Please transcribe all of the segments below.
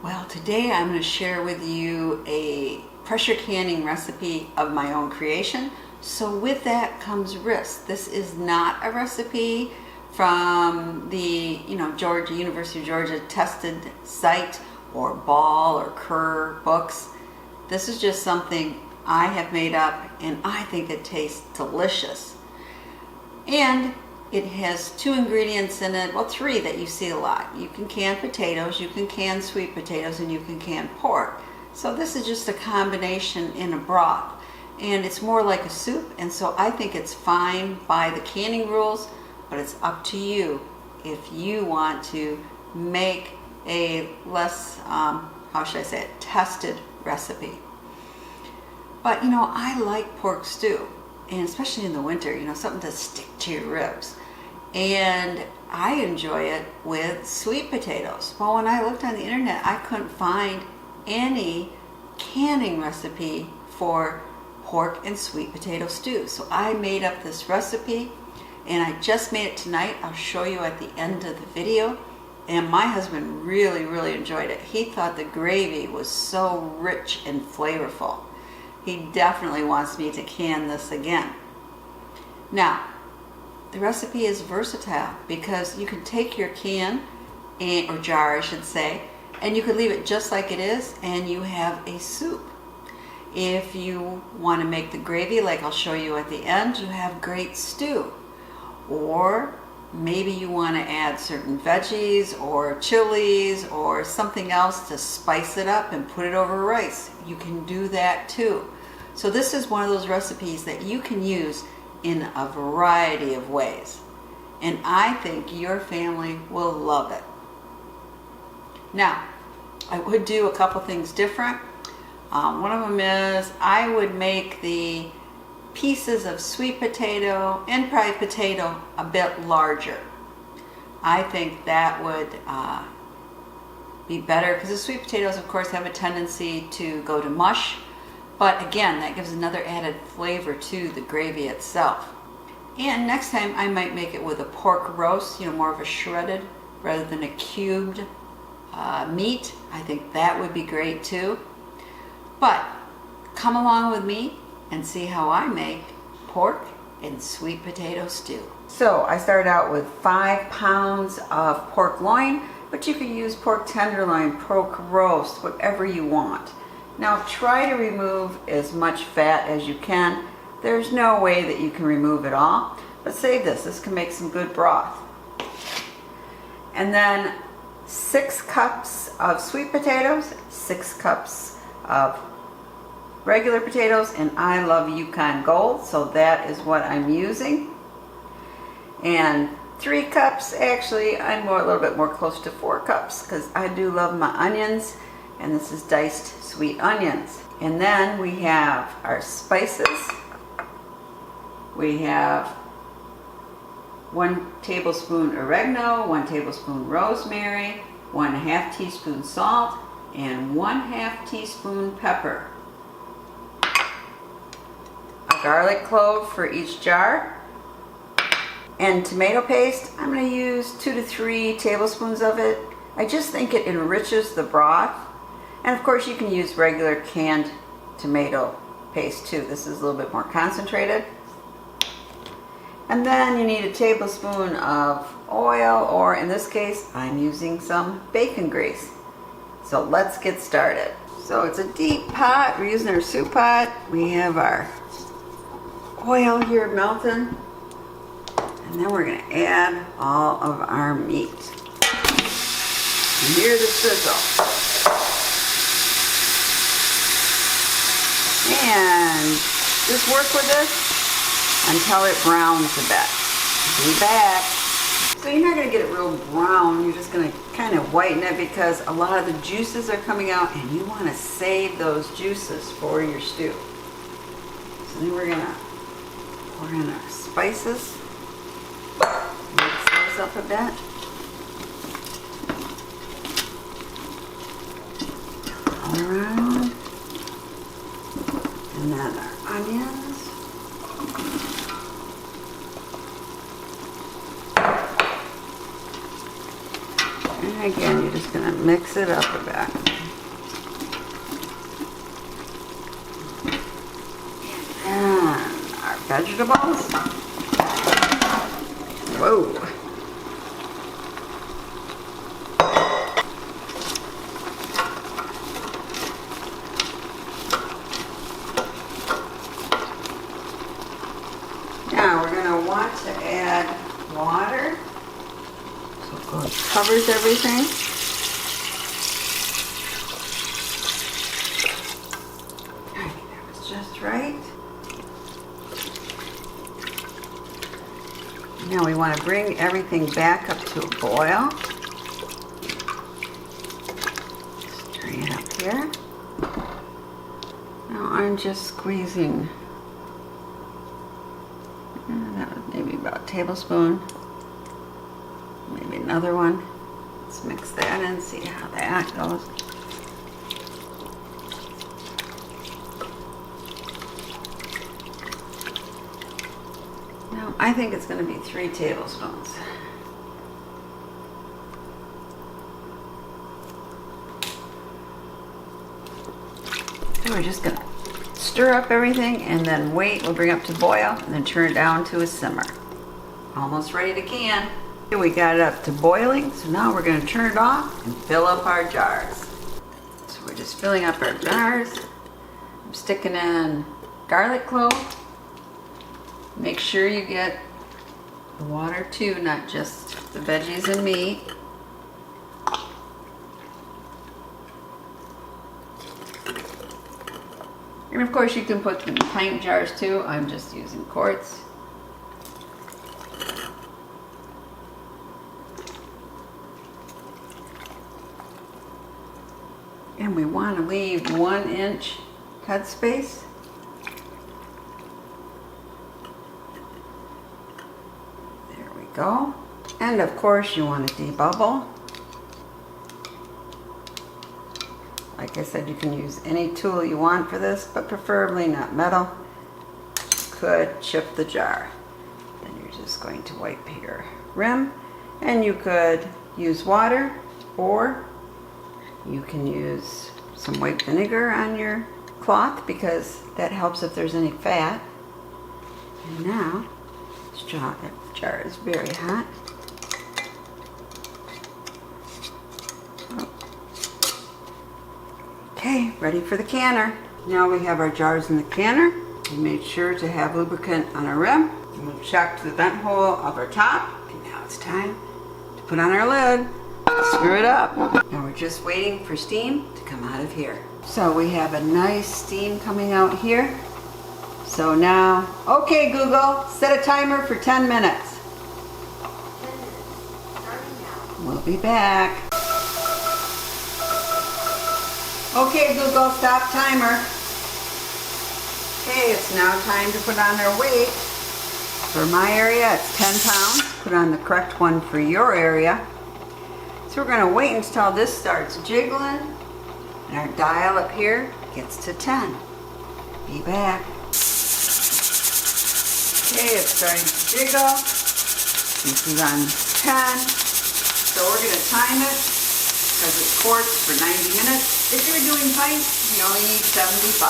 Well, today I'm going to share with you a pressure canning recipe of my own creation. So with that comes risk. This is not a recipe from the Georgia University of Georgia tested site or Ball or Kerr books. This is just something I have made up and I think it tastes delicious. And it has 2 ingredients in it, well 3 that you see a lot. You can can potatoes, you can can sweet potatoes, and you can can pork. So this is just a combination in a broth. And it's more like a soup, and so I think it's fine by the canning rules, but it's up to you if you want to make a less, how should I say it, tested recipe. But I like pork stew. And especially in the winter, something to stick to your ribs. And I enjoy it with sweet potatoes. Well, when I looked on the internet, I couldn't find any canning recipe for pork and sweet potato stew. So I made up this recipe, and I just made it tonight. I'll show you at the end of the video. And my husband really, really enjoyed it. He thought the gravy was so rich and flavorful. He definitely wants me to can this again. Now, the recipe is versatile because you can take your can, or jar I should say, and you could leave it just like it is and you have a soup. If you want to make the gravy like I'll show you at the end, you have great stew. Or maybe you want to add certain veggies or chilies or something else to spice it up and put it over rice. You can do that too. So this is one of those recipes that you can use in a variety of ways. And I think your family will love it. Now, I would do a couple things different. One of them is I would make the pieces of sweet potato and fried potato a bit larger. I think that would be better because the sweet potatoes, of course, have a tendency to go to mush. But again, that gives another added flavor to the gravy itself. And next time I might make it with a pork roast, more of a shredded rather than a cubed meat. I think that would be great too. But come along with me and see how I make pork and sweet potato stew. So I started out with 5 pounds of pork loin, but you could use pork tenderloin, pork roast, whatever you want. Now try to remove as much fat as you can. There's no way that you can remove it all, but save this. This can make some good broth. And then 6 cups of sweet potatoes, 6 cups of regular potatoes, and I love Yukon Gold, so that is what I'm using. And 3 cups, actually I'm a little bit more close to 4 cups because I do love my onions, and this is diced sweet onions. And then we have our spices. We have 1 tablespoon oregano, 1 tablespoon rosemary, 1/2 teaspoon salt, and 1/2 teaspoon pepper. A garlic clove for each jar. And tomato paste, I'm going to use 2 to 3 tablespoons of it. I just think it enriches the broth. And of course you can use regular canned tomato paste too. This is a little bit more concentrated. And then you need a tablespoon of oil, or in this case I'm using some bacon grease. So let's get started. So it's a deep pot, we're using our soup pot. We have our oil here melting. And then we're going to add all of our meat. And hear the sizzle. And just work with this until it browns a bit. Be back. So you're not going to get it real brown, you're just going to kind of whiten it because a lot of the juices are coming out and you want to save those juices for your stew. So then we're going to pour in our spices, mix those up a bit. All around. And then our onions. And again, you're just going to mix it up a bit. And our vegetables. Whoa. Now we're going to want to add water. So it covers everything. I think that was just right. Now we want to bring everything back up to a boil. Just turn it up here. Now I'm just squeezing. That was maybe about a tablespoon. Maybe another one. Let's mix that in, see how that goes. Now, I think it's going to be 3 tablespoons. So we're just going to stir up everything and then wait. We'll bring it up to boil and then turn it down to a simmer. Almost ready to can. Here we got it up to boiling, so now we're going to turn it off and fill up our jars. So we're just filling up our jars. I'm sticking in garlic clove. Make sure you get the water too, not just the veggies and meat. And of course you can put them in pint jars too. I'm just using quarts. And we want to leave 1-inch headspace. There we go. And of course you want to debubble. Like I said, you can use any tool you want for this, but preferably not metal. You could chip the jar. Then you're just going to wipe your rim, and you could use water, or you can use some white vinegar on your cloth because that helps if there's any fat. And now, this jar is very hot. Okay, ready for the canner. Now we have our jars in the canner. We made sure to have lubricant on our rim. And we've checked the vent hole of our top. And now it's time to put on our lid. Screw it up. Now we're just waiting for steam to come out of here. So we have a nice steam coming out here. So now, okay Google, set a timer for 10 minutes. We'll be back. Okay Google, stop timer. Okay, it's now time to put on our weight. For my area, it's 10 pounds. Put on the correct one for your area. So we're going to wait until this starts jiggling and our dial up here gets to 10. Be back. Okay, it's starting to jiggle. This is on 10. So we're going to time it because it's quarts for 90 minutes. If you're doing pints, you only need 75.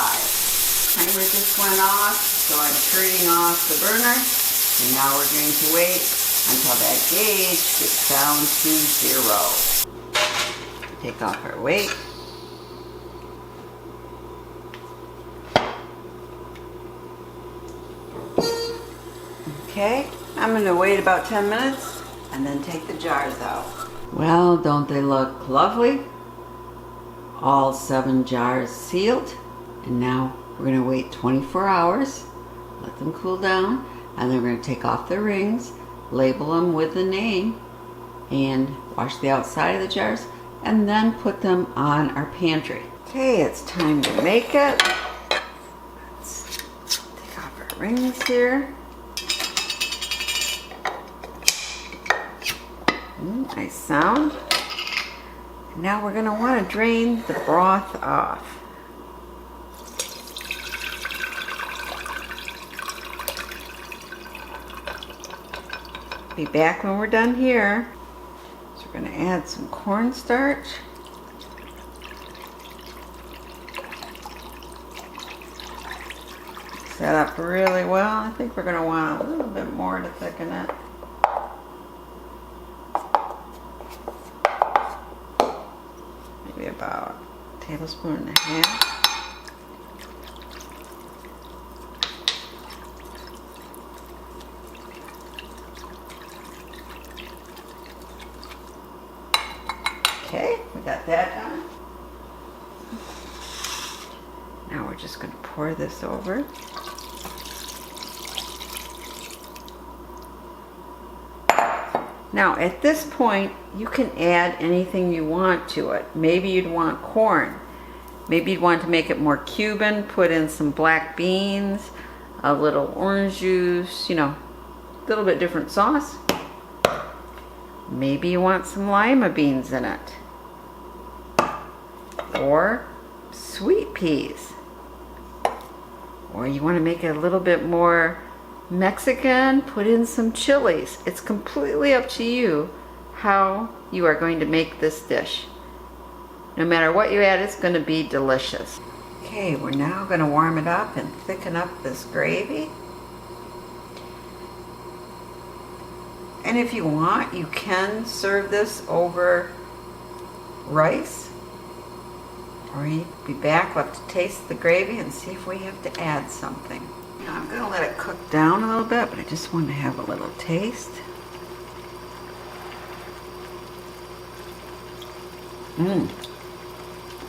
Timer just went off, so I'm turning off the burner. And now we're going to wait until that gauge gets down to 0. Take off our weight. Okay, I'm going to wait about 10 minutes and then take the jars out. Well, don't they look lovely? All 7 jars sealed. And now we're going to wait 24 hours, let them cool down, and then we're going to take off the rings, label them with the name, and wash the outside of the jars, and then put them on our pantry. Okay, it's time to make it. Let's take off our rings here. Nice sound. Now we're going to want to drain the broth off. Be back when we're done here. So we're going to add some cornstarch. Mix that up really well. I think we're going to want a little bit more to thicken it. Maybe about a tablespoon and a half. Okay, we got that done. Now we're just going to pour this over. Now at this point, you can add anything you want to it. Maybe you'd want corn. Maybe you'd want to make it more Cuban, put in some black beans, a little orange juice, you know, a little bit different sauce. Maybe you want some lima beans in it. Or sweet peas. Or you want to make it a little bit more Mexican, put in some chilies. It's completely up to you how you are going to make this dish. No matter what you add, it's going to be delicious. Okay, we're now going to warm it up and thicken up this gravy. And if you want, you can serve this over rice. Or you'd be back, we'll have to taste the gravy and see if we have to add something. Now I'm going to let it cook down a little bit, but I just want to have a little taste.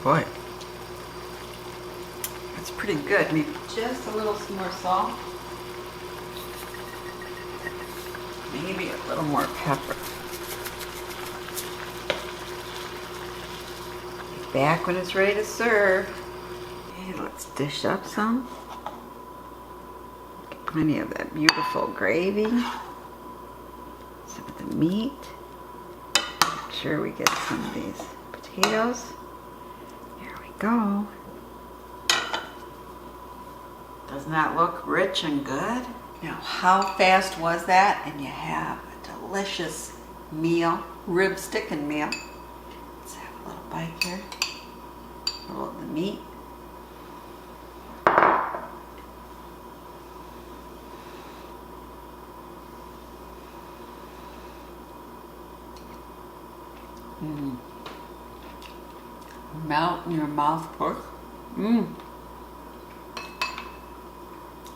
Boy, that's pretty good. Maybe just a little more salt. Maybe a little more pepper. Be back when it's ready to serve. Okay, let's dish up some. Get plenty of that beautiful gravy. Some of the meat. Make sure we get some of these potatoes. There we go. Doesn't that look rich and good? Now, how fast was that? And you have a delicious meal, rib stick and meal. Let's have a little bite here. A little of the meat. Melt in your mouth, pork.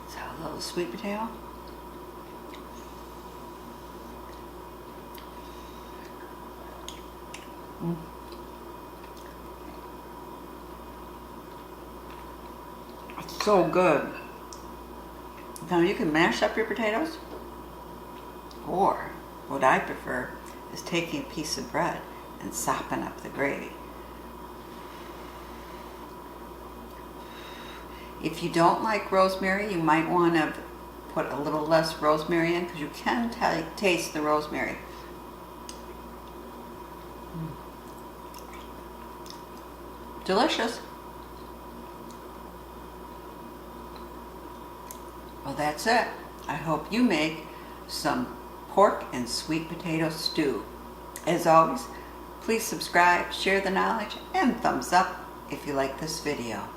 So a little sweet potato. It's so good. Now you can mash up your potatoes, or what I prefer is taking a piece of bread and sopping up the gravy. If you don't like rosemary, you might want to put a little less rosemary in, because you can taste the rosemary. Delicious. Well, that's it. I hope you make some pork and sweet potato stew. As always, please subscribe, share the knowledge, and thumbs up if you like this video.